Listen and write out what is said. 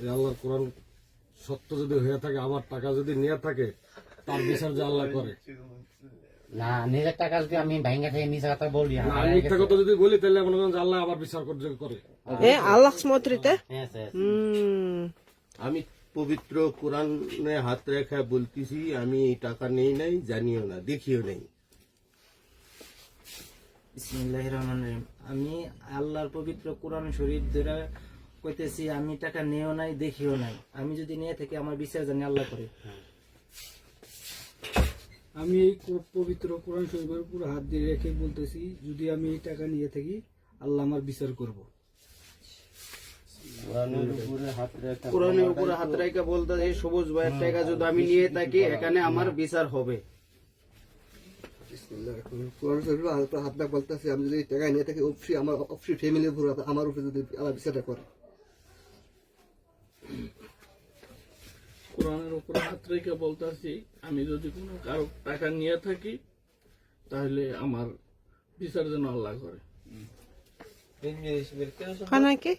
এই আল্লাহর কোরআন সত্য যদি হয়ে থাকে, আমার টাকা যদি নিয়ে থাকে, তার বিচার যে আল্লাহ করে। না নিজের টাকা যদি আমি ভাঙ্গা থেকে নিজের কথা বলি, না, আমি মিথ্যা কথা যদি বলি তাহলে মনে করেন যে আল্লাহ আবার বিচার করে। Allah смотрите? আমি পবিত্র কোরআনে হাত রেখা বলতেছি, আমি এই টাকা নেই নাই, জানিও না, দেখিও নাই। বিসমিল্লাহির রহমানির রহিম। আমি আল্লাহর পবিত্র কোরআন শরীফ ধরে কইতেছি, আমি টাকা নেও নাই, দেখিও নাই। আমি যদি নিয়ে থাকি আমার বিচার জানি আল্লাহ করে। আমি এই পবিত্র কোরআন শরীফের উপর হাত দিয়ে রেখে বলতেছি, যদি আমি এই টাকা নিয়ে থাকি আল্লাহ আমার বিচার করব। কোরআনের উপরে হাত রেখে বলতেছি, সবুজ ভাইয়ের টাকা যদি আমি নিয়ে থাকি এখানে আমার বিচার হবে। কোরআন শরীফের হাত রাখ বলতেছি, আমি যদি টাকা নিয়ে থাকি অবশ্যই আমার অবশ্যই ফ্যামিলির উপর আমার উপরে যদি আল্লাহ বিচারটা করে। কোরআনের উপরে হাত রেখে বলতেছি, আমি যদি কোনো কারো টাকা নিয়ে থাকি তাহলে আমার বিচার যেন আল্লাহ করে। Kanaki?